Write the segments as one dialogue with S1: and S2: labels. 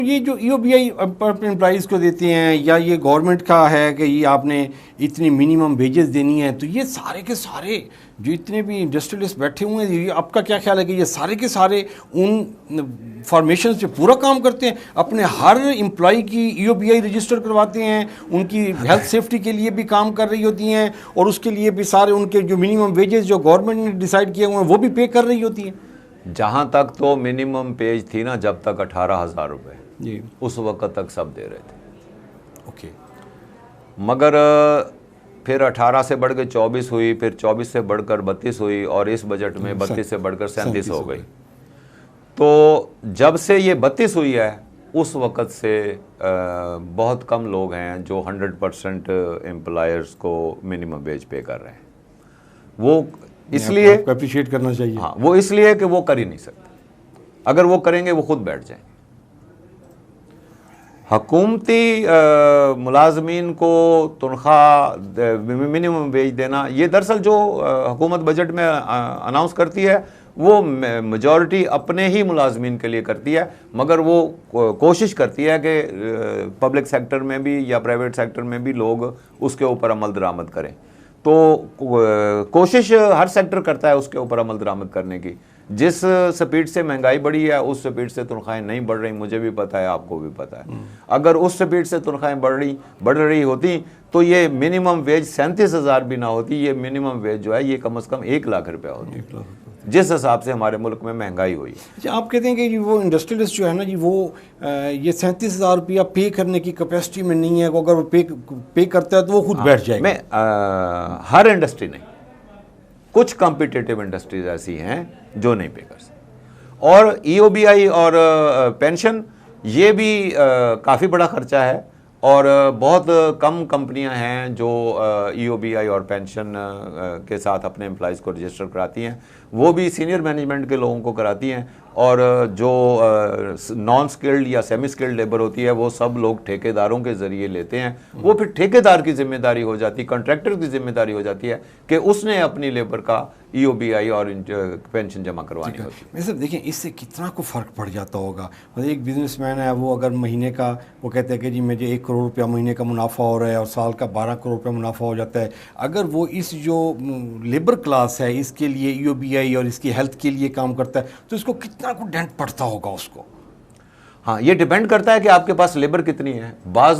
S1: ये जो ईओबीआई अपने एम्प्लॉइज़ को देते हैं या ये गवर्नमेंट का है कि ये आपने इतनी मिनिमम वेजेस देनी है, तो ये सारे के सारे जो इतने भी इंडस्ट्रियलिस्ट बैठे हुए हैं, ये आपका क्या ख्याल है कि ये सारे के सारे उन फॉर्मेशन पे पूरा काम करते हैं, अपने हर एम्प्लॉय की ईओबीआई रजिस्टर करवाते हैं, उनकी हेल्थ सेफ्टी के लिए भी काम कर रही होती हैं और उसके लिए भी सारे उनके जो मिनिमम वेजेस जो गवर्नमेंट ने डिसाइड किए हुए हैं वो भी पे कर रही होती हैं?
S2: जहाँ तक तो मिनिमम पेज थी ना, जब तक 18,000 रुपये
S1: जी,
S2: उस वक्त तक सब दे रहे थे।
S1: ओके।
S2: मगर फिर 18 से बढ़ के 24 हुई, फिर 24 से बढ़कर 32 हुई और इस बजट में 32 से बढ़कर 37 हो गई। तो जब से ये 32 हुई है उस वक़्त से बहुत कम लोग हैं जो 100% एम्प्लॉयर्स को मिनिमम वेज पे कर रहे हैं। वो इसलिए
S1: अप्रिशिएट करना चाहिए।
S2: हाँ, वो इसलिए कि वो कर ही नहीं सकते। अगर वो करेंगे वो खुद बैठ जाएंगे। हुकूमती मुलाजमीन को तनख्वाह मिनिमम वेज देना, ये दरअसल जो हुकूमत बजट में अनाउंस करती है वो मेजॉरिटी अपने ही मुलाजमीन के लिए करती है, मगर वो कोशिश करती है कि पब्लिक सेक्टर में भी या प्राइवेट सेक्टर में भी लोग उसके ऊपर अमल दरामद करें। तो कोशिश हर सेक्टर करता है उसके ऊपर अमल दरामद करने की। जिस स्पीड से महंगाई बढ़ी है उस स्पीड से तनख्वाहें नहीं बढ़ रही, मुझे भी पता है, आपको भी पता है। अगर उस स्पीड से तनख्वाहें बढ़ रही होती तो ये मिनिमम वेज 37,000 भी ना होती, ये मिनिमम वेज जो है ये कम से कम 1 लाख रुपया होती, जिस हिसाब से हमारे मुल्क में महंगाई हुई है।
S1: अच्छा, आप कहते हैं कि वो इंडस्ट्रियलिस्ट जो है ना जी, वो ये 37,000 रुपया पे करने की कैपेसिटी में नहीं है, अगर वो पे करता है तो वो खुद बैठ जाएगा।
S2: मैं हर इंडस्ट्री नहीं, कुछ कॉम्पिटिटिव इंडस्ट्रीज ऐसी हैं जो नहीं पे कर सकती। और ईओबीआई और पेंशन ये भी काफ़ी बड़ा खर्चा है और बहुत कम कंपनियां हैं जो ईओबीआई और पेंशन के साथ अपने एम्प्लॉइज़ को रजिस्टर कराती हैं। वो भी सीनियर मैनेजमेंट के लोगों को कराती हैं और जो नॉन स्किल्ड या सेमी स्किल्ड लेबर होती है वो सब लोग ठेकेदारों के ज़रिए लेते हैं। वो फिर ठेकेदार की जिम्मेदारी हो जाती है, कॉन्ट्रैक्टर की जिम्मेदारी हो जाती है कि उसने अपनी लेबर का ईओबीआई और पेंशन जमा करवानी होती है।
S1: वैसे देखिए इससे कितना को फ़र्क पड़ जाता होगा। मतलब एक बिजनेसमैन है, वो अगर महीने का वो कहते हैं कि जी मुझे 1 करोड़ रुपया महीने का मुनाफा हो रहा है और साल का 12 करोड़ रुपया मुनाफा हो जाता है, अगर वो इस जो लेबर क्लास है इसके लिए ईओबीआई और इसकी हेल्थ के लिए काम करता है तो इसको कितना को डेंट पड़ता होगा उसको।
S2: हाँ, ये डिपेंड करता है कि आपके पास लेबर कितनी है। बाज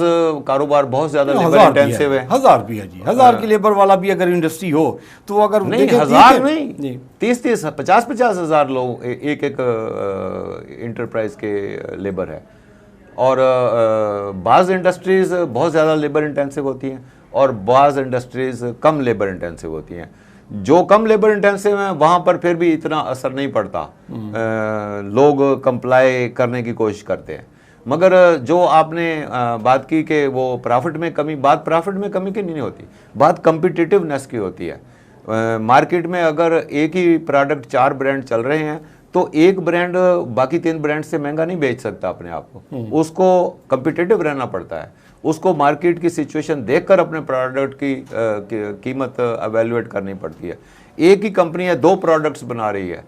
S2: कारोबार बहुत ज्यादा लेबर इंटेंसिव है।
S1: 1000 भी है जी, 1000 की लेबर वाला भी अगर इंडस्ट्री हो तो अगर
S2: नहीं, 1000 नहीं, 30-30 50-50 हज़ार लोग एक इंटरप्राइज के लेबर है। और बाज इंडस्ट्रीज बहुत ज़्यादा लेबर इंटेंसिव होती हैं और बाज इंडस्ट्रीज कम लेबर इंटेंसिव होती हैं। जो कम लेबर इंटेंसिव हैं वहाँ पर फिर भी इतना असर नहीं पड़ता, लोग कंप्लाई करने की कोशिश करते हैं। मगर जो आपने बात की कि वो प्रॉफिट में कमी, बात प्रॉफिट में कमी की नहीं होती, बात कम्पिटिटिवनेस की होती है। मार्केट में अगर एक ही प्रोडक्ट 4 ब्रांड चल रहे हैं तो एक ब्रांड बाकी 3 ब्रांड से महंगा नहीं बेच सकता अपने आप को, उसको कम्पिटिटिव रहना पड़ता है। उसको मार्केट की सिचुएशन देखकर अपने प्रोडक्ट की कीमत एवेल्युएट करनी पड़ती है। एक ही कंपनी है 2 प्रोडक्ट्स बना रही है,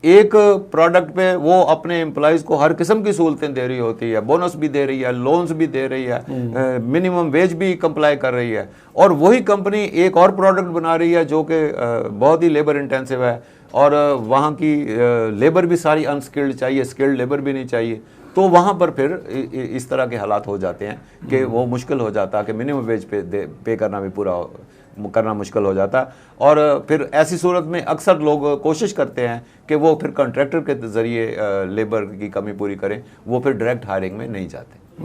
S2: एक प्रोडक्ट पे वो अपने एम्प्लॉइज़ को हर किस्म की सहूलतें दे रही होती है, बोनस भी दे रही है, लोन्स भी दे रही है, मिनिमम वेज भी कंप्लाई कर रही है। और वही कंपनी एक और प्रोडक्ट बना रही है जो कि बहुत ही लेबर इंटेंसिव है और वहाँ की लेबर भी सारी अनस्किल्ड चाहिए, स्किल्ड लेबर भी नहीं चाहिए। तो वहाँ पर फिर इस तरह के हालात हो जाते हैं कि वो मुश्किल हो जाता है कि मिनिमम वेज पे करना भी पूरा करना मुश्किल हो जाता है। और फिर ऐसी सूरत में अक्सर लोग कोशिश करते हैं कि वो फिर कॉन्ट्रैक्टर के ज़रिए लेबर की कमी पूरी करें, वो फिर डायरेक्ट हायरिंग में नहीं जाते।